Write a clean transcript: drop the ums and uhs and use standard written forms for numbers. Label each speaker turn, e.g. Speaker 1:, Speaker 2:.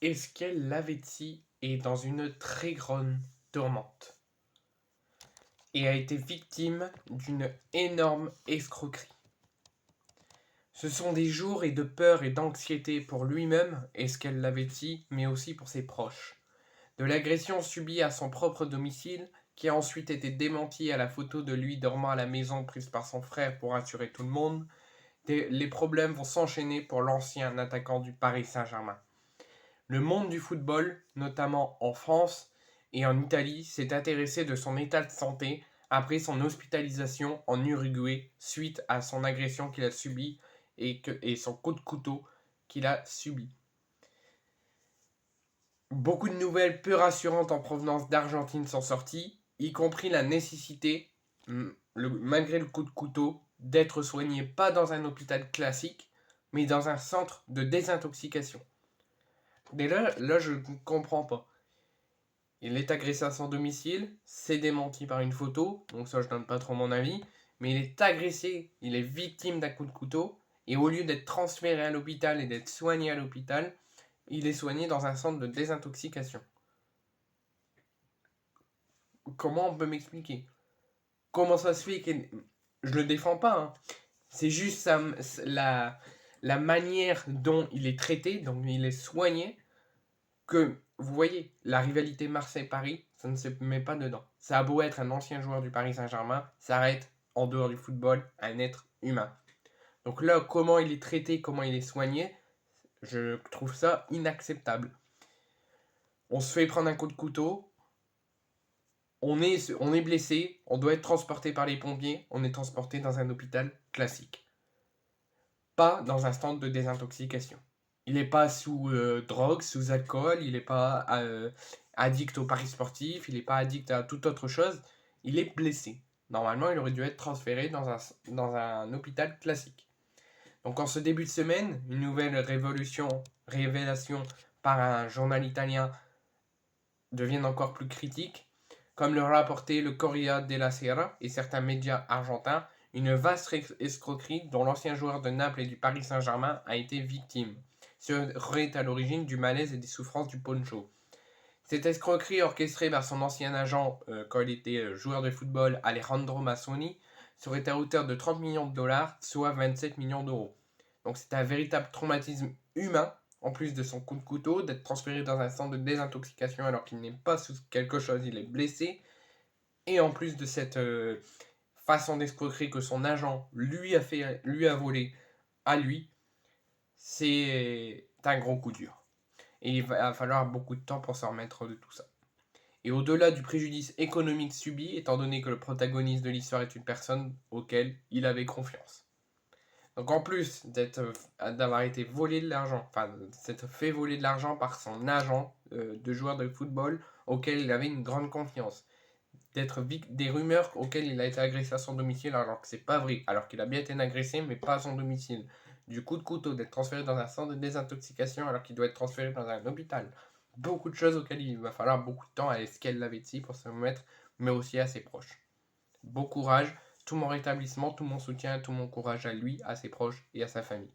Speaker 1: Esquel Lavezzi est dans une très grande tourmente et a été victime d'une énorme escroquerie. Ce sont des jours et de peur et d'anxiété pour lui-même, Esquel Lavezzi, mais aussi pour ses proches. De l'agression subie à son propre domicile, qui a ensuite été démentie à la photo de lui dormant à la maison prise par son frère pour rassurer tout le monde, les problèmes vont s'enchaîner pour l'ancien attaquant du Paris Saint-Germain. Le monde du football, notamment en France et en Italie, s'est intéressé de son état de santé après son hospitalisation en Uruguay suite à son agression qu'il a subie et son coup de couteau qu'il a subi. Beaucoup de nouvelles peu rassurantes en provenance d'Argentine sont sorties, y compris la nécessité, malgré le coup de couteau, d'être soigné pas dans un hôpital classique, mais dans un centre de désintoxication. Dès là, je ne comprends pas. Il est agressé à son domicile, c'est démenti par une photo, donc ça je donne pas trop mon avis, mais il est agressé, il est victime d'un coup de couteau, et au lieu d'être transféré à l'hôpital et d'être soigné à l'hôpital, il est soigné dans un centre de désintoxication. Comment on peut m'expliquer? Comment ça se fait que... Je le défends pas, hein. C'est juste la manière dont il est traité, dont il est soigné, que, vous voyez, la rivalité Marseille-Paris, ça ne se met pas dedans. Ça a beau être un ancien joueur du Paris Saint-Germain, ça reste, en dehors du football, un être humain. Donc là, comment il est traité, comment il est soigné, je trouve ça inacceptable. On se fait prendre un coup de couteau, on est blessé, on doit être transporté par les pompiers, on est transporté dans un hôpital classique. Pas dans un stand de désintoxication. Il n'est pas sous drogue, sous alcool, il n'est pas addict aux paris sportifs, il n'est pas addict à toute autre chose, il est blessé. Normalement, il aurait dû être transféré dans un hôpital classique. Donc en ce début de semaine, une nouvelle révélation par un journal italien devient encore plus critique. Comme le rapportait le Corriere della Sera et certains médias argentins, une vaste escroquerie dont l'ancien joueur de Naples et du Paris Saint-Germain a été victime serait à l'origine du malaise et des souffrances du poncho. Cette escroquerie orchestrée par son ancien agent quand il était joueur de football, Alejandro Massoni, serait à hauteur de 30 millions de dollars, soit 27 millions d'euros. Donc c'est un véritable traumatisme humain, en plus de son coup de couteau, d'être transféré dans un centre de désintoxication alors qu'il n'est pas sous quelque chose, il est blessé, et en plus de cette façon d'escroquerie que son agent lui a volé à lui, c'est un gros coup dur. Et il va falloir beaucoup de temps pour s'en remettre de tout ça. Et au-delà du préjudice économique subi, étant donné que le protagoniste de l'histoire est une personne auquel il avait confiance. Donc en plus d'avoir été volé de l'argent, enfin s'être fait voler de l'argent par son agent de joueur de football auquel il avait une grande confiance, d'être des rumeurs auxquelles il a été agressé à son domicile alors que c'est pas vrai, alors qu'il a bien été agressé mais pas à son domicile, du coup de couteau, d'être transféré dans un centre de désintoxication alors qu'il doit être transféré dans un hôpital. Beaucoup de choses auxquelles il va falloir beaucoup de temps à Esquel Lavezzi pour se remettre, mais aussi à ses proches. Bon courage, tout mon rétablissement, tout mon soutien, tout mon courage à lui, à ses proches et à sa famille.